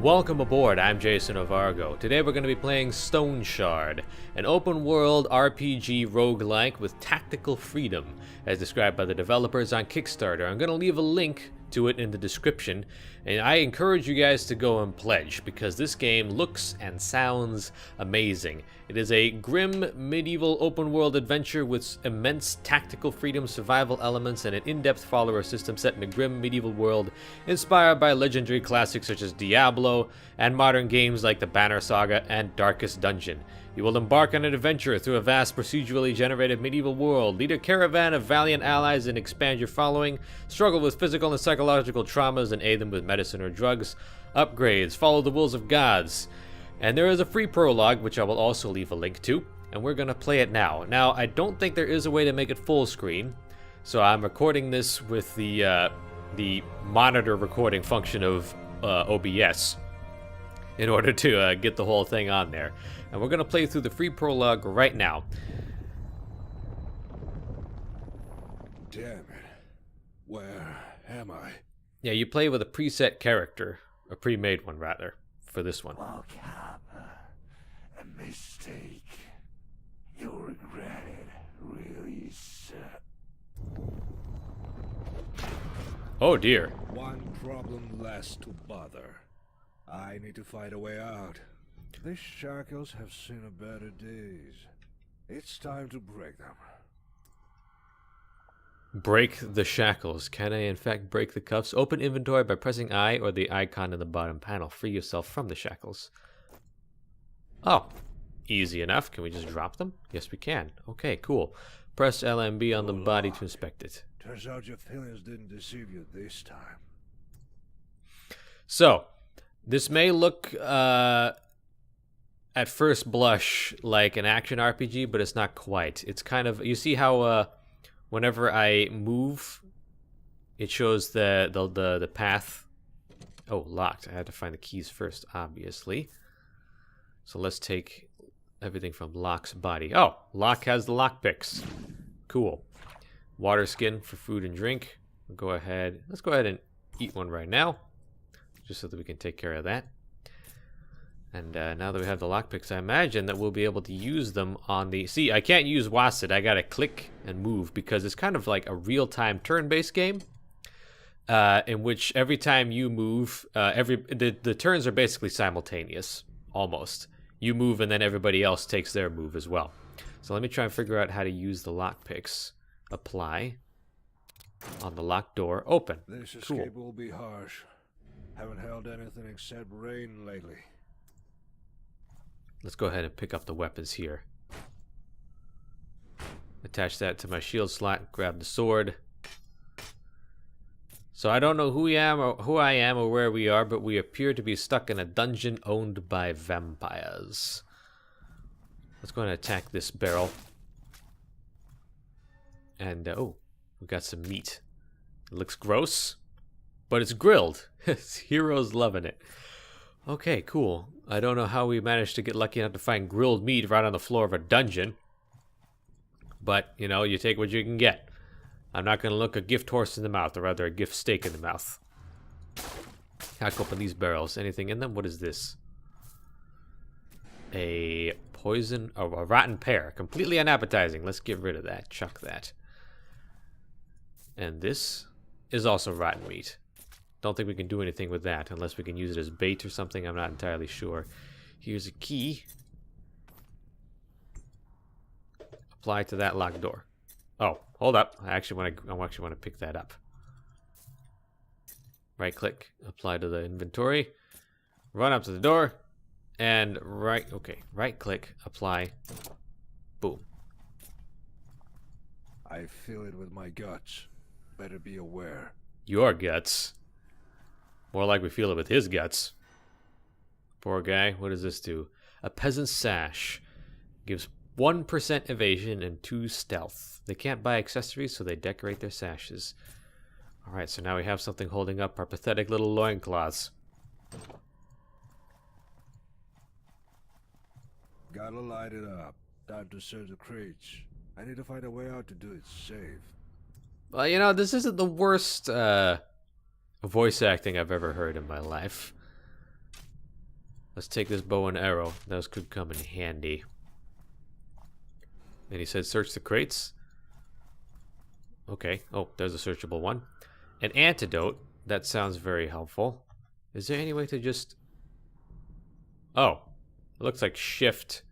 Welcome aboard, I'm JasonOfArgo. Today we're going to be playing Stoneshard, an open-world RPG roguelike with tactical freedom, as described by the developers on Kickstarter. I'm going to leave a link to it in the description, and I encourage you guys to go and pledge, because this game looks and sounds amazing. It is a grim, medieval open-world adventure with immense tactical freedom, survival elements, and an in-depth follower system set in a grim medieval world inspired by legendary classics such as Diablo and modern games like the Banner Saga and Darkest Dungeon. You will embark on an adventure through a vast procedurally generated medieval world, lead a caravan of valiant allies and expand your following, struggle with physical and psychological traumas and aid them with medicine or drugs, upgrades, follow the wills of gods. And there is a free prologue, which I will also leave a link to, and we're going to play it now. Now, I don't think there is a way to make it full screen, so I'm recording this with the monitor recording function of OBS in order to get the whole thing on there. And we're going to play through the free prologue right now. Damn it. Where am I? Yeah, you play with a preset character, a pre-made one rather, for this one. Welcome. A mistake. You'll regret it, really, sir. Oh dear. One problem less to bother. I need to find a way out. These shackles have seen a better days. It's time to break them. Break the shackles. Can I in fact break the cuffs? Open inventory by pressing I or the icon in the bottom panel. Free yourself from the shackles. Oh, easy enough. Can we just drop them? Yes, we can. Okay, cool. Press LMB on the body to inspect it. Turns out your feelings didn't deceive you this time. So, this may look at first blush like an action RPG, but it's not quite. It's kind of, you see how whenever I move, it shows the path. Oh, locked. I had to find the keys first, obviously. So let's take everything from Locke's body. Oh, Locke has the lockpicks. Cool. Water skin for food and drink. Let's go ahead and eat one right now, just so that we can take care of that. And now that we have the lockpicks, I imagine that we'll be able to use them on the... See, I can't use WASD. I gotta click and move because it's kind of like a real-time turn-based game in which every time you move, the turns are basically simultaneous, almost. You move and then everybody else takes their move as well. So let me try and figure out how to use the lockpicks. Apply. On the locked door. Open. This escape will be harsh. Haven't held anything except rain lately. Let's go ahead and pick up the weapons here. Attach that to my shield slot. Grab the sword. So I don't know who I am or where we are, but we appear to be stuck in a dungeon owned by vampires. Let's go ahead and attack this barrel. And oh, we got some meat. It looks gross, but it's grilled. Heroes loving it. Okay, cool. I don't know how we managed to get lucky enough to find grilled meat right on the floor of a dungeon. But, you know, you take what you can get. I'm not going to look a gift horse in the mouth, or rather a gift steak in the mouth. Hack open these barrels. Anything in them? What is this? A poison, oh, a rotten pear. Completely unappetizing. Let's get rid of that. Chuck that. And this is also rotten meat. Don't think we can do anything with that unless we can use it as bait or something. I'm not entirely sure. Here's a key. Apply to that locked door. Oh, hold up. I actually want to pick that up. Right click, apply to the inventory. Run up to the door and right click, apply. Boom. I feel it with my guts. Better be aware. Your guts. More like we feel it with his guts. Poor guy. What does this do? A peasant's sash. Gives 1% evasion and 2 stealth. They can't buy accessories, so they decorate their sashes. Alright, so now we have something holding up our pathetic little loincloths. Gotta light it up. Time to search the crates. I need to find a way out to do it safe. Well, you know, this isn't the worst voice acting I've ever heard in my life. Let's take this bow and arrow. Those could come in handy. And he said search the crates. Okay. Oh, there's a searchable one. An antidote. That sounds very helpful. Is there any way to just... Oh. It looks like shift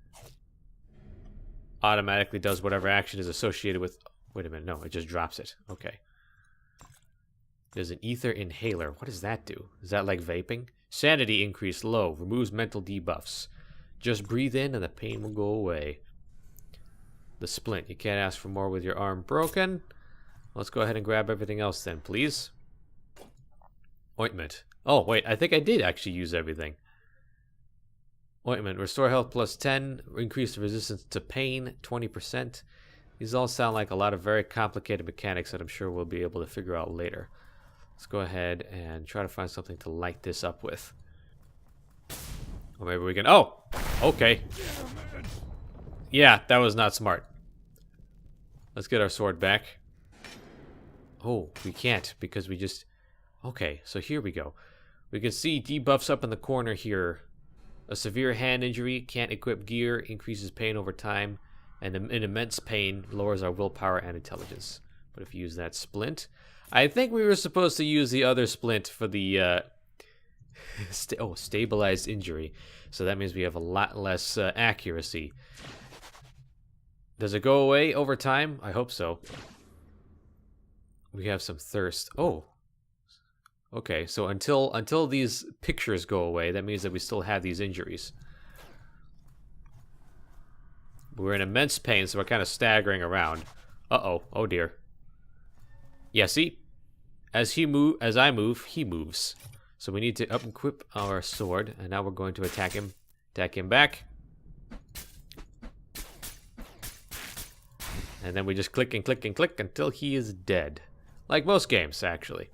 automatically does whatever action is associated with... Wait a minute. No, it just drops it. Okay. There's an ether inhaler. What does that do? Is that like vaping? Sanity increase low. Removes mental debuffs. Just breathe in and the pain will go away. The splint. You can't ask for more with your arm broken. Let's go ahead and grab everything else then, please. Ointment. Oh, wait. I think I did actually use everything. Ointment. Restore health plus 10. Increase the resistance to pain 20%. These all sound like a lot of very complicated mechanics that I'm sure we'll be able to figure out later. Let's go ahead and try to find something to light this up with. Or maybe we can... Oh! Okay. Yeah, that was not smart. Let's get our sword back. Oh, we can't because we just... Okay, so here we go. We can see debuffs up in the corner here. A severe hand injury, can't equip gear, increases pain over time, and an immense pain lowers our willpower and intelligence. But if you use that splint... I think we were supposed to use the other splint for the stabilized injury. So that means we have a lot less accuracy. Does it go away over time? I hope so. We have some thirst. Oh. Okay, so until these pictures go away, that means that we still have these injuries. We're in immense pain, so we're kind of staggering around. Uh-oh. Oh dear. Yeah, see? As I move, he moves. So we need to up-equip our sword, and now we're going to attack him. Attack him back. And then we just click and click and click until he is dead. Like most games, actually.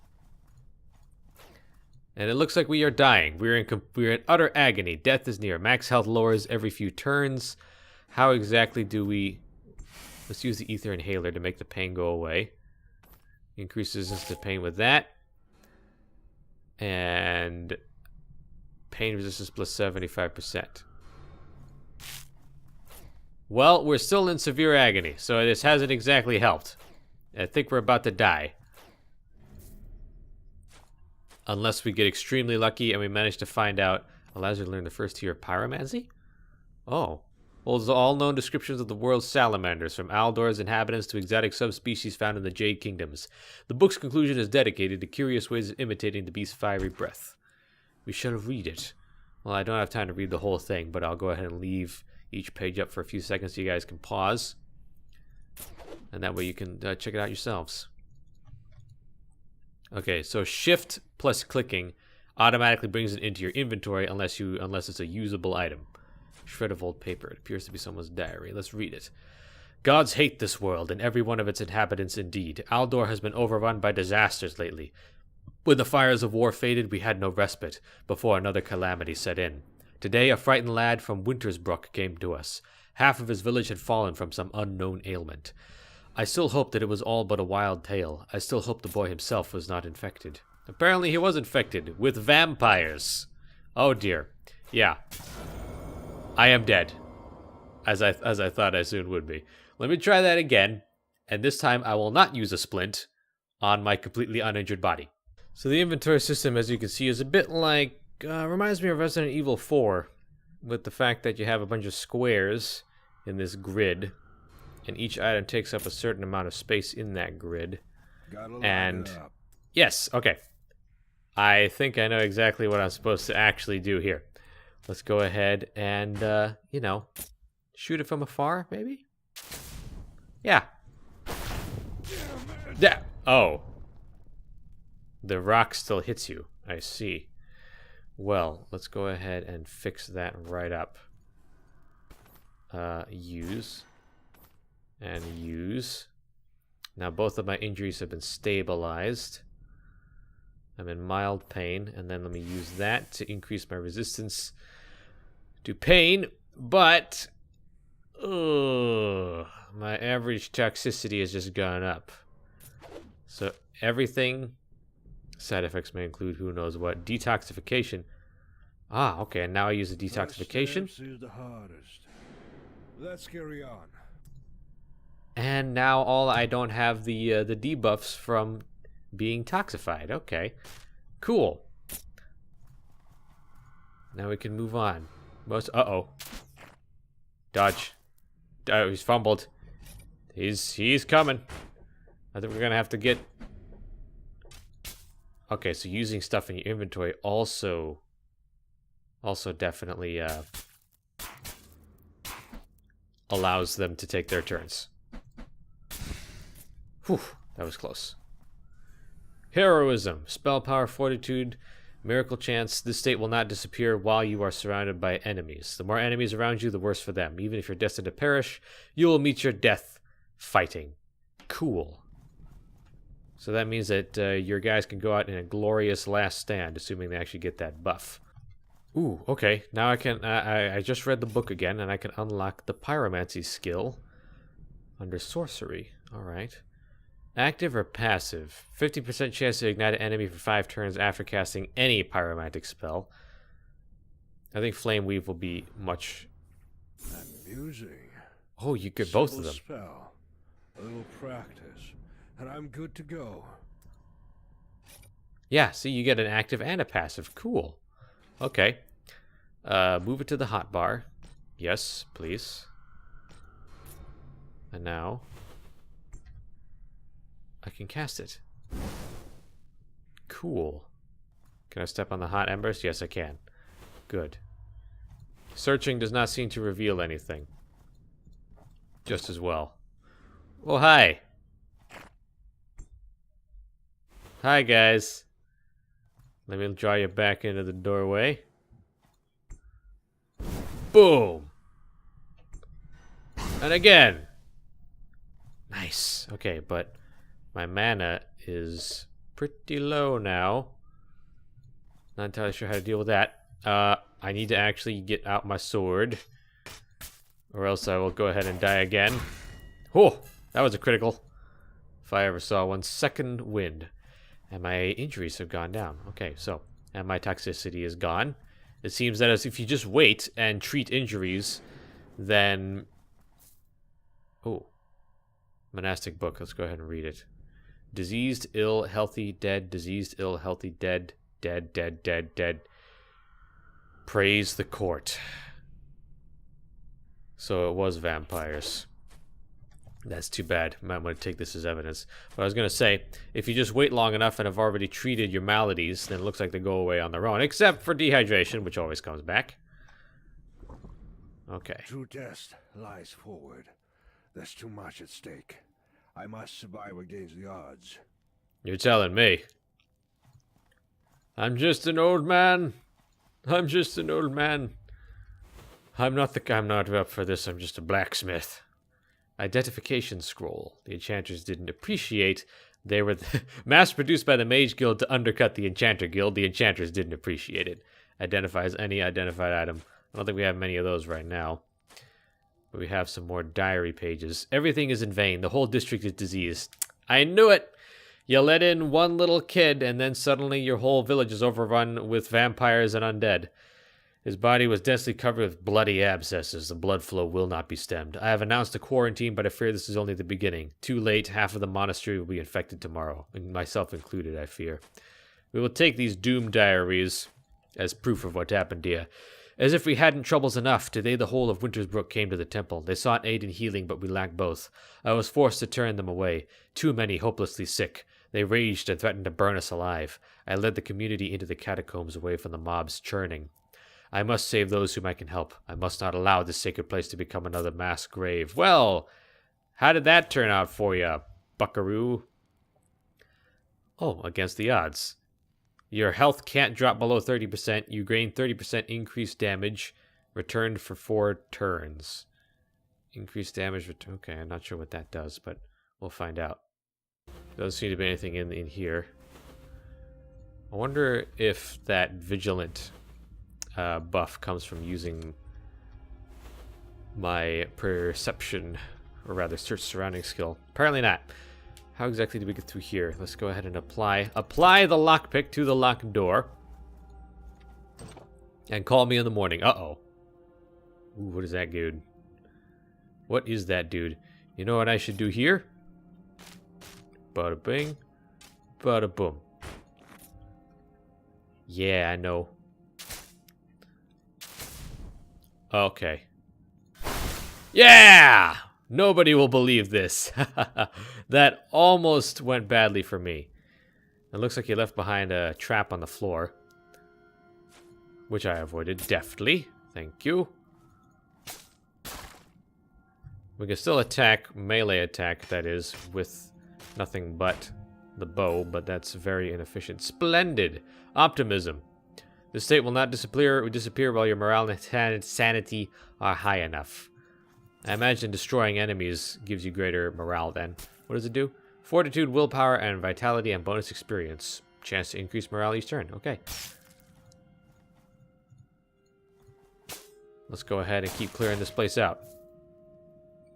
And it looks like we are dying. We're in utter agony. Death is near. Max health lowers every few turns. How exactly do we... Let's use the ether inhaler to make the pain go away. Increase resistance to pain with that. And pain resistance plus 75%. Well, we're still in severe agony, so this hasn't exactly helped. I think we're about to die. Unless we get extremely lucky and we manage to find out... Allows you to learn the first tier of pyromancy? Oh. Holds all known descriptions of the world's salamanders, from Aldor's inhabitants to exotic subspecies found in the Jade Kingdoms. The book's conclusion is dedicated to curious ways of imitating the beast's fiery breath. We shall read it. Well, I don't have time to read the whole thing, but I'll go ahead and leave each page up for a few seconds so you guys can pause. And that way you can check it out yourselves. Okay, so shift plus clicking automatically brings it into your inventory unless it's a usable item. Shred of old paper. It appears to be someone's diary. Let's read it. Gods hate this world and every one of its inhabitants indeed. Aldor has been overrun by disasters lately. When the fires of war faded, we had no respite before another calamity set in. Today, a frightened lad from Wintersbrook came to us. Half of his village had fallen from some unknown ailment. I still hope that it was all but a wild tale. I still hope the boy himself was not infected. Apparently he was infected with vampires. Oh dear. Yeah. I am dead. As I thought I soon would be. Let me try that again. And this time I will not use a splint on my completely uninjured body. So the inventory system, as you can see, is a bit like... reminds me of Resident Evil 4. With the fact that you have a bunch of squares in this grid. And each item takes up a certain amount of space in that grid. And... Yes, okay. I think I know exactly what I'm supposed to actually do here. Let's go ahead and, you know, shoot it from afar, maybe? Yeah. Yeah. Oh. The rock still hits you. I see. Well, let's go ahead and fix that right up. Use. And use. Now both of my injuries have been stabilized. I'm in mild pain, and then let me use that to increase my resistance to pain, but my average toxicity has just gone up. So everything, side effects may include who knows what, detoxification. Ah, okay, and now I use the detoxification. First steps is the hardest. Let's carry on. And now I don't have the debuffs from being toxified. Okay, cool. Now we can move on. Uh-oh. Dodge. Oh, he's fumbled. He's coming. I think we're gonna have to get... Okay, so using stuff in your inventory also definitely allows them to take their turns. Whew, that was close. Heroism, spell power, fortitude, miracle chance. This state will not disappear while you are surrounded by enemies. The more enemies around you, the worse for them. Even if you're destined to perish, you will meet your death fighting. Cool. So that means that your guys can go out in a glorious last stand, assuming they actually get that buff. Ooh, okay. Now I can... I just read the book again, and I can unlock the pyromancy skill under sorcery. Alright. Active or passive? 50% chance to ignite an enemy for 5 turns after casting any pyromantic spell. I think Flame Weave will be much... Amusing. Oh, you get both of them. Spell, a little practice, and I'm good to go. Yeah, see, you get an active and a passive. Cool. Okay. Move it to the hotbar. Yes, please. And now I can cast it. Cool. Can I step on the hot embers? Yes, I can. Good. Searching does not seem to reveal anything. Just as well. Oh, hi. Hi, guys. Let me draw you back into the doorway. Boom. And again. Nice. Okay, but my mana is pretty low now. Not entirely sure how to deal with that. I need to actually get out my sword, or else I will go ahead and die again. Oh, that was a critical. If I ever saw one. Second wind. And my injuries have gone down. Okay, so, and my toxicity is gone. It seems that if you just wait and treat injuries, then... Oh. Monastic book. Let's go ahead and read it. Diseased, ill, healthy, dead. Diseased, ill, healthy, dead. Dead, dead, dead, dead. Praise the court. So it was vampires. That's too bad. I might want to take this as evidence. But I was going to say, if you just wait long enough and have already treated your maladies, then it looks like they go away on their own. Except for dehydration, which always comes back. Okay. True test lies forward. There's too much at stake. I must survive against the odds. You're telling me. I'm just an old man. I'm just an old man. I'm not up for this. I'm just a blacksmith. Identification scroll. The enchanters didn't appreciate. They were mass-produced by the Mage Guild to undercut the Enchanter Guild. The enchanters didn't appreciate it. Identifies any identified item. I don't think we have many of those right now. But we have some more diary pages. Everything is in vain. The whole district is diseased. I knew it! You let in one little kid, and then suddenly your whole village is overrun with vampires and undead. His body was densely covered with bloody abscesses. The blood flow will not be stemmed. I have announced a quarantine, but I fear this is only the beginning. Too late, half of the monastery will be infected tomorrow, and myself included, I fear. We will take these doom diaries as proof of what happened here. As if we hadn't troubles enough, today the whole of Wintersbrook came to the temple. They sought aid and healing, but we lacked both. I was forced to turn them away. Too many hopelessly sick. They raged and threatened to burn us alive. I led the community into the catacombs away from the mob's churning. I must save those whom I can help. I must not allow this sacred place to become another mass grave. Well, how did that turn out for you, buckaroo? Oh, against the odds. Your health can't drop below 30%. You gain 30% increased damage. Returned for 4 turns. Increased damage. Okay, I'm not sure what that does, but we'll find out. Doesn't seem to be anything in here. I wonder if that vigilant buff comes from using my perception, or rather search surrounding skill. Apparently not. How exactly do we get through here? Let's go ahead and apply the lockpick to the locked door. And call me in the morning. Uh-oh. Ooh, what is that, dude? What is that, dude? You know what I should do here? Bada bing. Bada boom. Yeah, I know. Okay. Yeah! Nobody will believe this. That almost went badly for me. It looks like he left behind a trap on the floor, which I avoided deftly. Thank you. We can still attack, melee attack, that is, with nothing but the bow, but that's very inefficient. Splendid! Optimism. This state will not disappear while your morale and sanity are high enough. I imagine destroying enemies gives you greater morale then. What does it do? Fortitude, willpower, and vitality, and bonus experience. Chance to increase morale each turn. Okay. Let's go ahead and keep clearing this place out.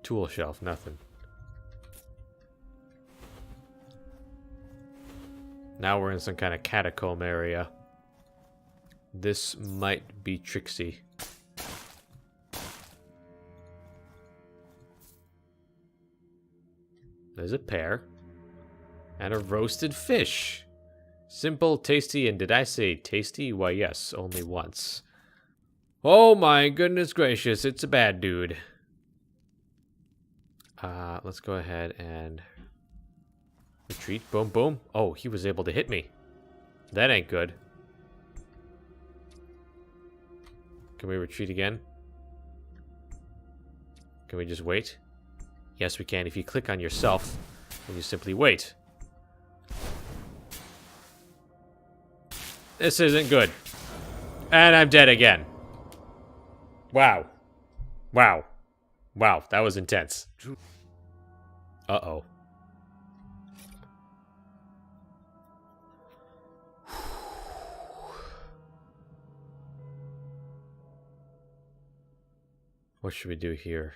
Tool shelf, nothing. Now we're in some kind of catacomb area. This might be tricksy. There's a pear. And a roasted fish. Simple, tasty, and did I say tasty? Why, yes, only once. Oh my goodness gracious, it's a bad dude. Let's go ahead and retreat. Boom, boom. Oh, he was able to hit me. That ain't good. Can we retreat again? Can we just wait? Yes, we can. If you click on yourself, then you simply wait. This isn't good. And I'm dead again. Wow. Wow. Wow, that was intense. Uh-oh. What should we do here?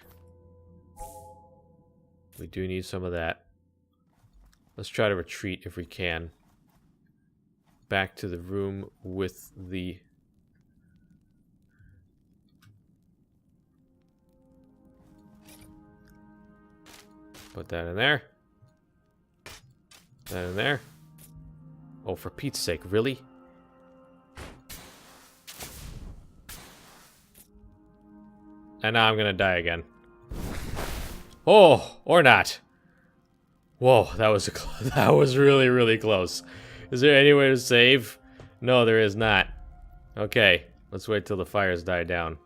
We do need some of that. Let's try to retreat if we can. Back to the room with the... Put that in there. That in there. Oh, for Pete's sake, really? And now I'm gonna die again. Oh, or not. Whoa, that was that was really, really close. Is there any way to save? No, there is not. Okay, let's wait till the fires die down.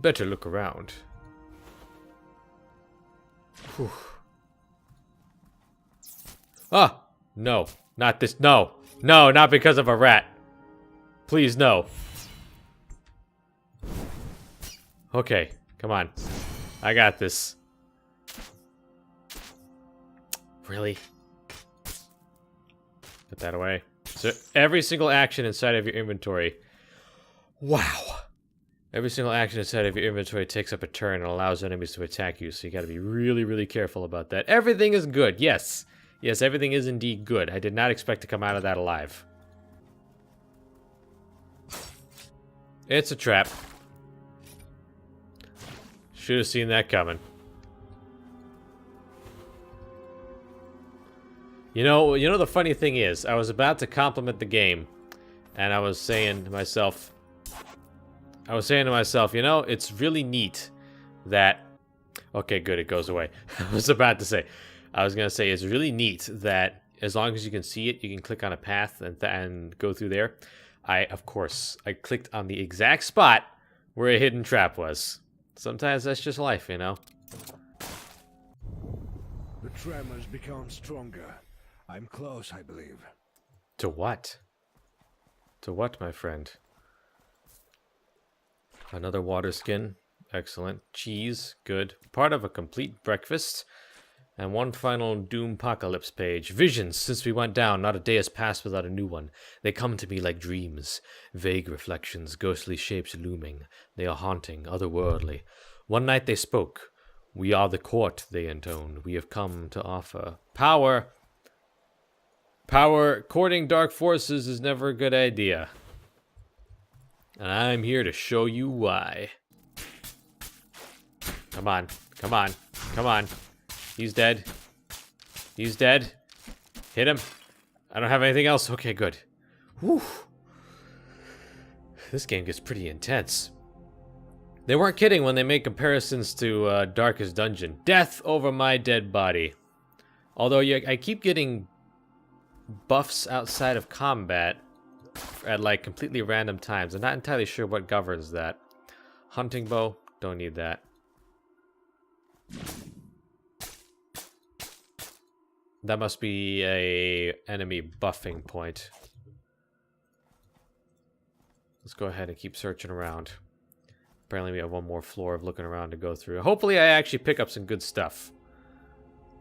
Better look around. Whew. Ah! No, not this. No! No, not because of a rat. Please, no. Okay, come on. I got this. Really? Put that away. So every single action inside of your inventory. Wow. Every single action inside of your inventory takes up a turn and allows enemies to attack you, so you gotta be really, really careful about that. Everything is good, yes. Yes, everything is indeed good. I did not expect to come out of that alive. It's a trap. Should have seen that coming. You know the funny thing is, I was about to compliment the game, and I was saying to myself, you know, it's really neat that... Okay, good, it goes away. I was gonna say, it's really neat that as long as you can see it, you can click on a path and go through there. Of course, I clicked on the exact spot where a hidden trap was. Sometimes that's just life, you know? The tremors become stronger. I'm close, I believe. To what? To what, my friend? Another water skin. Excellent. Cheese. Good. Part of a complete breakfast. And one final Doom-pocalypse page. Visions. Since we went down, not a day has passed without a new one. They come to me like dreams. Vague reflections, ghostly shapes looming. They are haunting, otherworldly. One night they spoke. We are the court, they intoned. We have come to offer power. Courting dark forces is never a good idea. And I'm here to show you why. Come on, come on, come on. He's dead. He's dead. Hit him. I don't have anything else. Okay, good. Whew. This game gets pretty intense. They weren't kidding when they made comparisons to Darkest Dungeon. Death over my dead body. Although I keep getting buffs outside of combat at like completely random times. I'm not entirely sure what governs that. Hunting bow, don't need that. That must be a enemy buffing point. Let's go ahead and keep searching around. Apparently we have one more floor of looking around to go through. Hopefully I actually pick up some good stuff.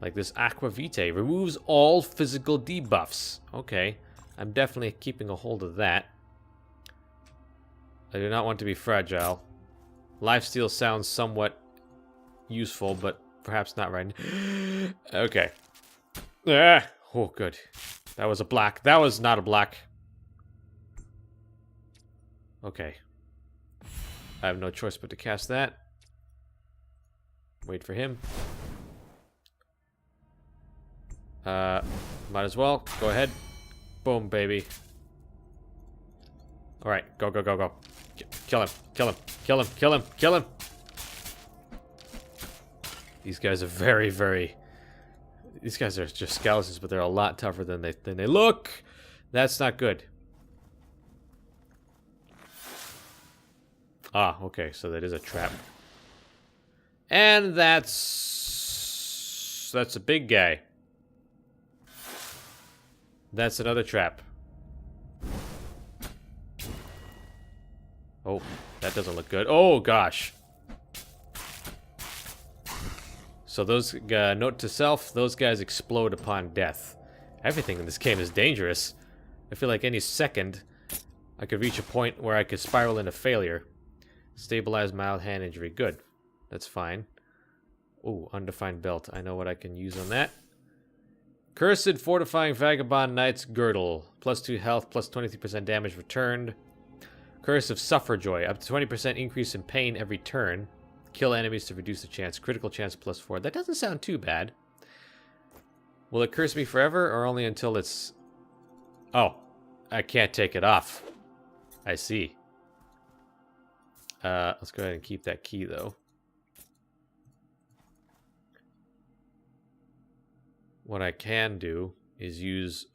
Like this Aqua Vitae. Removes all physical debuffs. Okay. I'm definitely keeping a hold of that. I do not want to be fragile. Lifesteal sounds somewhat useful, but perhaps not right now. Okay. Ah! Oh, good. That was a black. That was not a black. Okay. I have no choice but to cast that. Wait for him. Might as well. Go ahead. Boom, baby. Alright, go, go, go, go. Kill him, kill him, kill him, kill him, kill him. These guys are very, very... These guys are just skeletons, but they're a lot tougher than they look. That's not good. Ah, okay, so that is a trap. And that's a big guy. That's another trap. Oh, that doesn't look good. Oh, gosh. So those, note to self, those guys explode upon death. Everything in this game is dangerous. I feel like any second I could reach a point where I could spiral into failure. Stabilize mild hand injury. Good. That's fine. Ooh, undefined belt. I know what I can use on that. Cursed Fortifying Vagabond Knight's Girdle. +2 health, +23% damage returned. Curse of Sufferjoy. Up to 20% increase in pain every turn. Kill enemies to reduce the chance. Critical chance +4. That doesn't sound too bad. Will it curse me forever or only until it's... Oh, I can't take it off. I see. Let's go ahead and keep that key, though. What I can do is use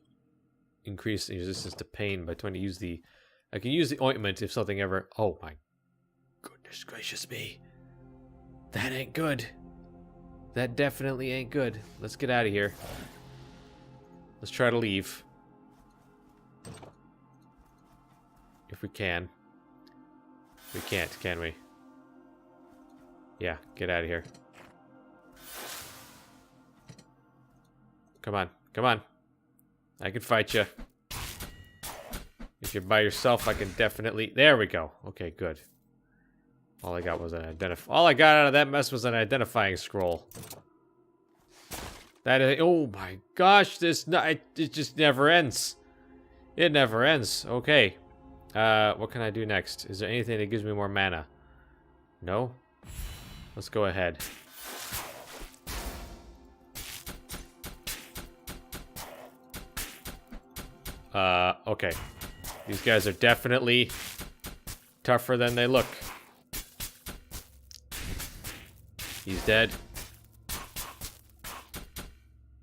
increase the resistance to pain by trying to use the... I can use the ointment if something ever... Oh my goodness gracious me. That ain't good. That definitely ain't good. Let's get out of here. Let's try to leave. If we can. We can't, can we? Yeah, get out of here. Come on, come on. I can fight you. If you're by yourself, I can definitely... There we go. Okay, good. All I got was an All I got out of that mess was an identifying scroll. That is... Oh my gosh, this... It just never ends. It never ends. Okay. What can I do next? Is there anything that gives me more mana? No? Let's go ahead. Okay. These guys are definitely tougher than they look. He's dead.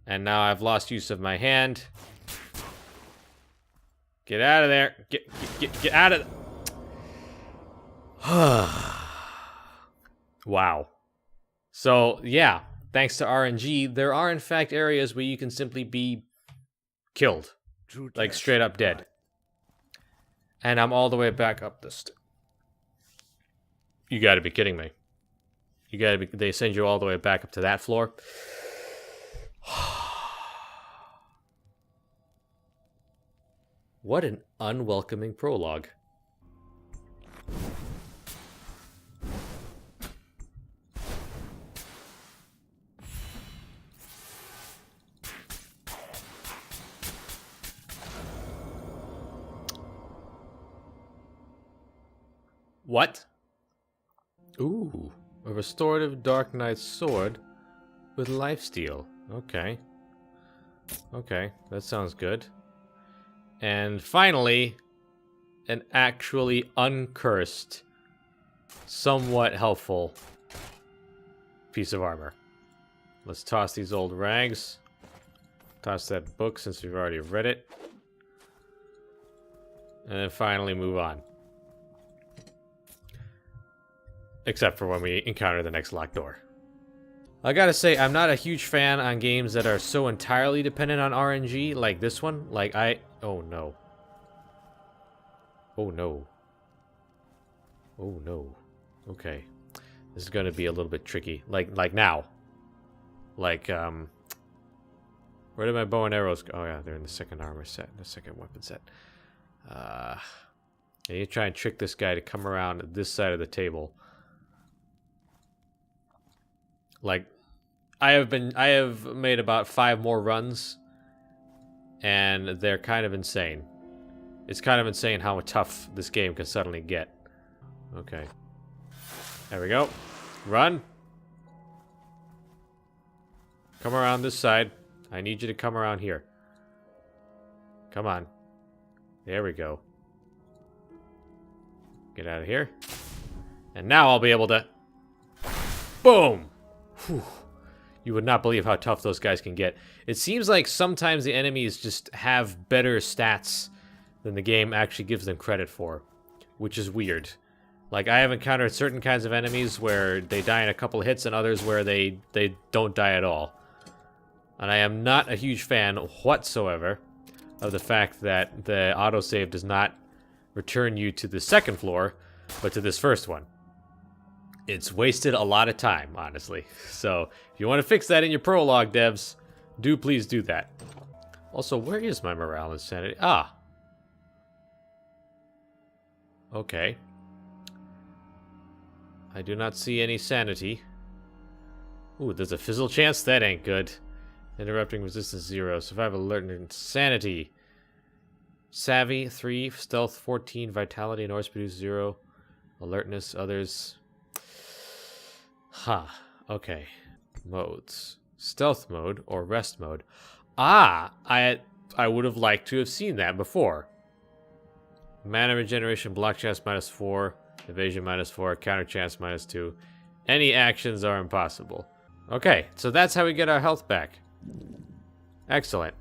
And now I've lost use of my hand. Get out of there. Get out of... Wow. So, yeah. Thanks to RNG, there are in fact areas where you can simply be killed. Like straight up dead. And I'm all the way back up this. You gotta be kidding me. You gotta be... They send you all the way back up to that floor? What an unwelcoming prologue. What? Ooh, a restorative Dark Knight sword with lifesteal. Okay. Okay, that sounds good. And finally, an actually uncursed, somewhat helpful piece of armor. Let's toss these old rags. Toss that book since we've already read it. And then finally move on. Except for when we encounter the next locked door. I gotta say, I'm not a huge fan on games that are so entirely dependent on RNG, like this one. Like, oh no. Oh no. Oh no. Okay. This is gonna be a little bit tricky. Like now. Like, where did my bow and arrows go? Oh yeah, they're in the second armor set, the second weapon set. I need to try and trick this guy to come around this side of the table. Like, I have made about 5 more runs, and they're kind of insane. It's kind of insane how tough this game can suddenly get. Okay. There we go. Run. Come around this side. I need you to come around here. Come on. There we go. Get out of here. And now I'll be able to... Boom! Whew. You would not believe how tough those guys can get. It seems like sometimes the enemies just have better stats than the game actually gives them credit for, which is weird. Like, I have encountered certain kinds of enemies where they die in a couple of hits and others where they don't die at all. And I am not a huge fan whatsoever of the fact that the autosave does not return you to the second floor, but to this first one. It's wasted a lot of time, honestly. So, if you want to fix that in your prologue, devs, do please do that. Also, where is my morale and sanity? Ah. Okay. I do not see any sanity. Ooh, there's a fizzle chance? That ain't good. Interrupting resistance 0. Survival alert and insanity. Savvy 3. Stealth 14. Vitality and Norse produce 0. Alertness others. Huh. Okay. Modes. Stealth mode or rest mode. Ah! I would have liked to have seen that before. Mana regeneration, block chance -4. Evasion -4. Counter chance -2. Any actions are impossible. Okay, so that's how we get our health back. Excellent.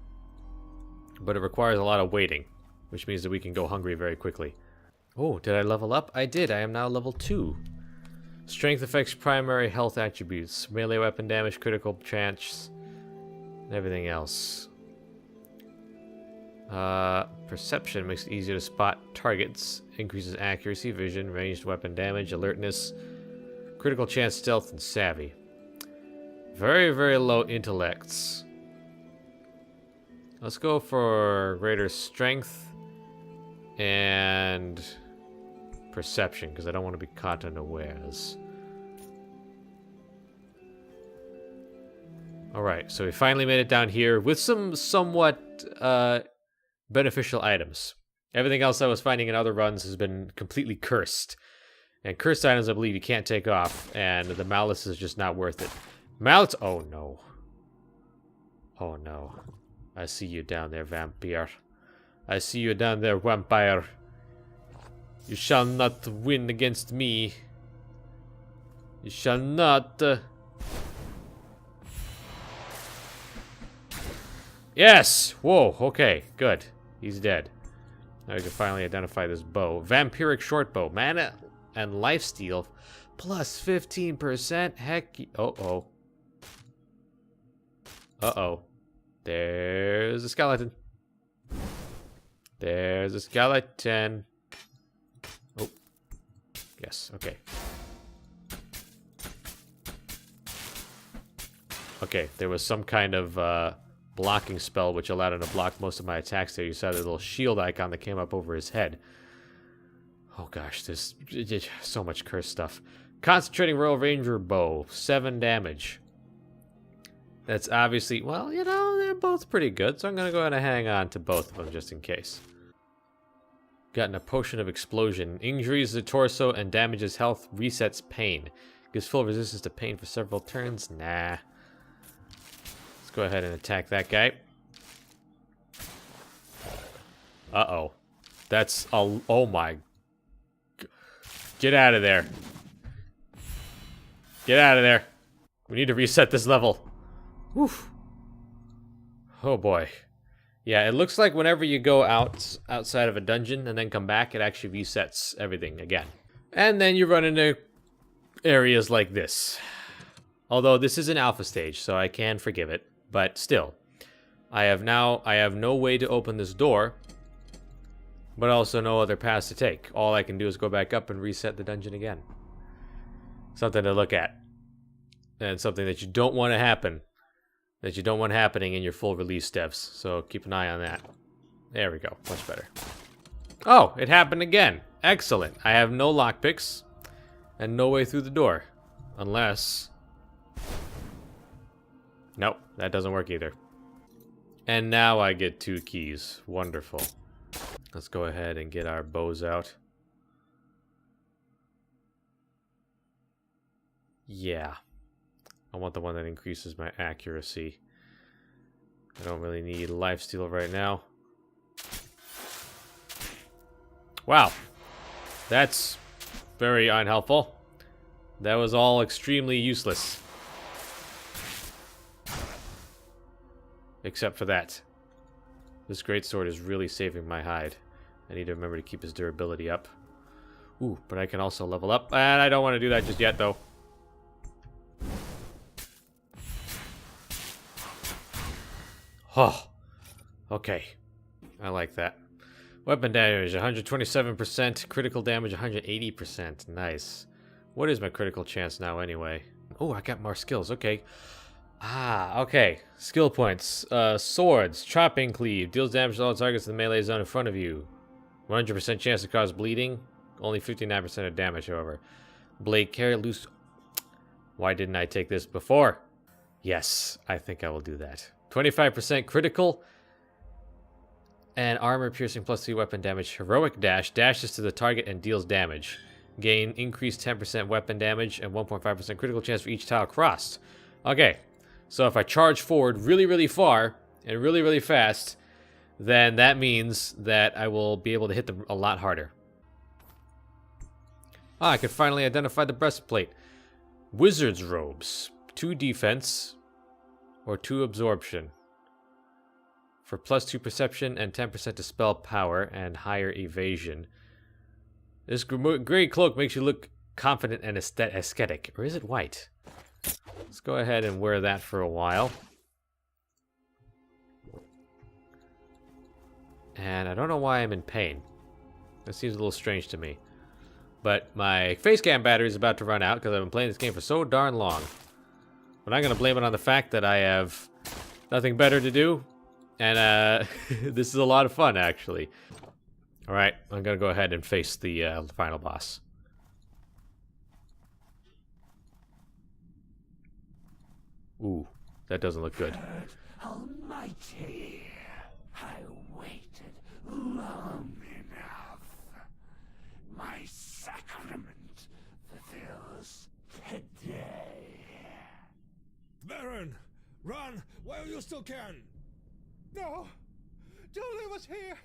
But it requires a lot of waiting, which means that we can go hungry very quickly. Oh, did I level up? I did. I am now level 2. Strength affects primary health attributes. Melee weapon damage, critical chance, and everything else. Perception makes it easier to spot targets. Increases accuracy, vision, ranged weapon damage, alertness, critical chance, stealth, and savvy. Very, very low intellects. Let's go for greater strength and perception, because I don't want to be caught unawares. Alright, so we finally made it down here with some somewhat beneficial items. Everything else I was finding in other runs has been completely cursed. And cursed items I believe you can't take off, and the malice is just not worth it. Malice... Oh no. Oh no. I see you down there, vampire. I see you down there, vampire. You shall not win against me. You shall not. Yes! Whoa, okay, good. He's dead. Now we can finally identify this bow. Vampiric short bow. Mana and lifesteal plus 15%. Heck. Uh-oh. Uh-oh. There's a skeleton. There's a skeleton. Oh. Yes, okay. Okay, there was some kind of blocking spell which allowed him to block most of my attacks there. You saw the little shield icon that came up over his head. Oh gosh, there's so much cursed stuff. Concentrating Royal Ranger bow, 7 damage. That's obviously, well, you know, they're both pretty good, so I'm going to go ahead and hang on to both of them just in case. Gotten a potion of explosion. Injuries the torso and damages health. Resets pain. Gives full resistance to pain for several turns. Nah. Let's go ahead and attack that guy. Uh-oh. That's a... Oh my... Get out of there. Get out of there. We need to reset this level. Woof. Oh boy. Yeah, it looks like whenever you go outside of a dungeon and then come back, it actually resets everything again. And then you run into areas like this. Although this is an alpha stage, so I can forgive it. But still, I have no way to open this door, but also no other paths to take. All I can do is go back up and reset the dungeon again. Something to look at. And something that you don't want to happen. That you don't want happening in your full release devs. So keep an eye on that. There we go. Much better. Oh, it happened again. Excellent. I have no lockpicks and no way through the door. Unless... Nope, that doesn't work either. And now I get 2 keys. Wonderful. Let's go ahead and get our bows out. Yeah. I want the one that increases my accuracy. I don't really need lifesteal right now. Wow. That's very unhelpful. That was all extremely useless. Except for that. This greatsword is really saving my hide. I need to remember to keep his durability up. Ooh, but I can also level up. And I don't want to do that just yet, though. Oh, okay. I like that. Weapon damage, 127%. Critical damage, 180%. Nice. What is my critical chance now, anyway? Oh, I got more skills. Okay. Ah, okay. Skill points. Swords. Chopping Cleave. Deals damage to all targets in the melee zone in front of you. 100% chance to cause bleeding. Only 59% of damage, however. Blade Carry. Loose... Why didn't I take this before? Yes, I think I will do that. 25% critical. And armor piercing plus 3 weapon damage. Heroic Dash. Dashes to the target and deals damage. Gain increased 10% weapon damage and 1.5% critical chance for each tile crossed. Okay. So if I charge forward really, really far and really, really fast, then that means that I will be able to hit them a lot harder. Ah, I can finally identify the breastplate. Wizard's Robes. 2 defense or 2 absorption. For plus 2 perception and 10% to spell power and higher evasion. This gray cloak makes you look confident and aesthetic. Or is it white? Let's go ahead and wear that for a while. And I don't know why I'm in pain. That seems a little strange to me. But my face cam battery is about to run out because I've been playing this game for so darn long. But I'm going to blame it on the fact that I have nothing better to do. And this is a lot of fun, actually. Alright, I'm going to go ahead and face the final boss. Ooh, that doesn't look good. Almighty, I waited long enough. My sacrament fulfills today. Baron, run while you still can. No, Julie was here.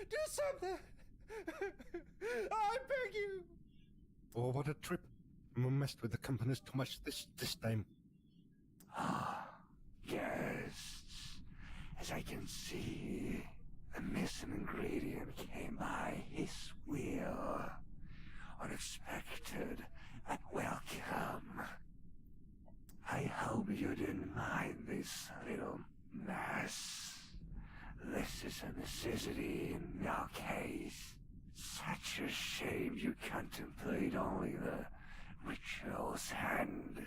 Do something. I beg you. Oh, what a trip. Messed with the companies too much this time. Ah, guests. As I can see, the missing ingredient came by his will. Unexpected and welcome. I hope you didn't mind this little mess. This is a necessity in your case. Such a shame you contemplate only the ritual's hand.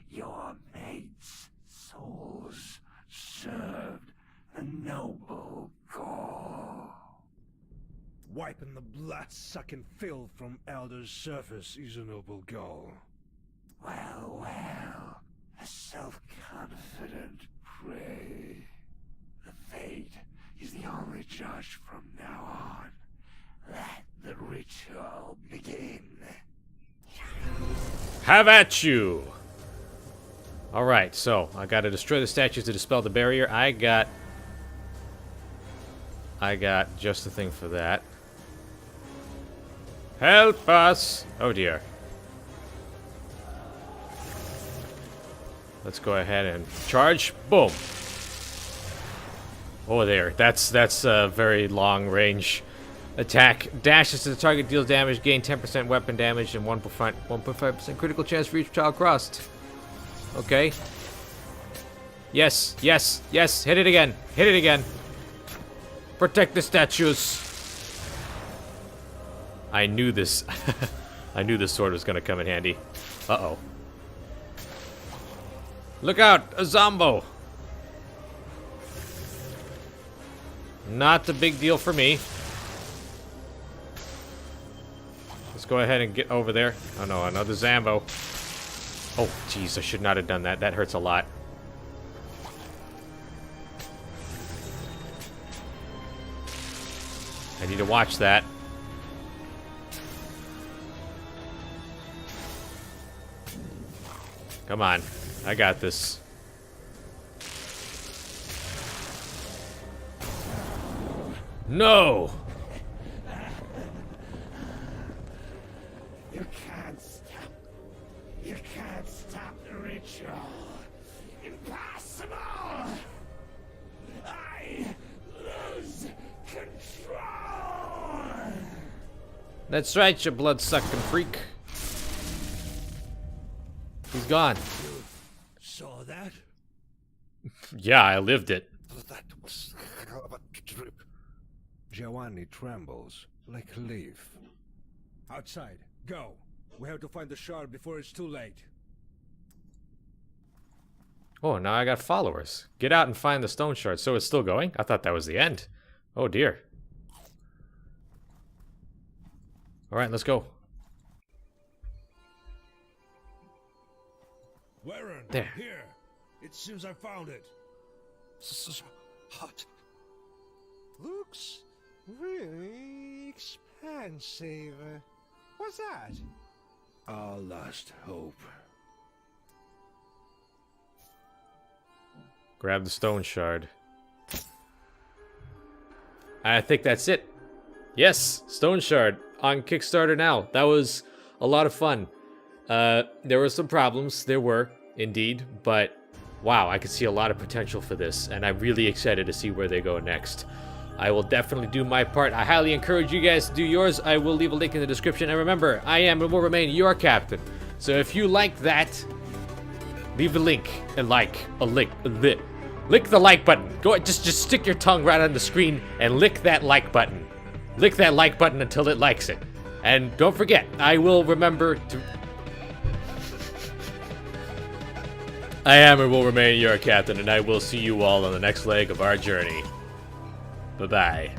Your mates' souls served a noble goal. Wiping the blood-sucking filth from Aldor's surface is a noble goal. Well, a self-confident prey. The fate is the only judge from now on. Let the ritual begin. Have at you! Alright, so I gotta destroy the statues to dispel the barrier. I got just the thing for that. Help us! Oh dear. Let's go ahead and charge. Boom! Oh, there. That's a very long range attack. Dashes to the target, deals damage, gain 10% weapon damage, and 1.5% critical chance for each child crossed. Okay. Yes, yes, yes. Hit it again. Hit it again. Protect the statues. I knew this. I knew this sword was gonna come in handy. Uh-oh. Look out! A zombo! Not a big deal for me. Let's go ahead and get over there. Oh no, another Zambo. Oh, jeez, I should not have done that. That hurts a lot. I need to watch that. Come on. I got this. No! You can't stop. You can't stop the ritual. Impossible! I lose control! That's right, you blood-sucking freak. He's gone. Saw that? Yeah, I lived it. That was a trip. Giovanni trembles like a leaf. Outside. Go. We have to find the shard before it's too late. Oh, now I got followers. Get out and find the stone shard. So it's still going? I thought that was the end. Oh dear. Alright, let's go. Warren, There. here. It seems I found it. So hot. Looks really expensive. What's that? Our last hope. Grab the stone shard. I think that's it. Yes, stone shard on Kickstarter now. That was a lot of fun. There were some problems. There were, indeed. But, wow, I could see a lot of potential for this. And I'm really excited to see where they go next. I will definitely do my part. I highly encourage you guys to do yours. I will leave a link in the description. And remember, I am and will remain your captain. So if you like that, leave a link. Lick the like button. Go, just stick your tongue right on the screen and lick that like button. Lick that like button until it likes it. And don't forget, I will remember to... I am and will remain your captain, and I will see you all on the next leg of our journey. Bye-bye.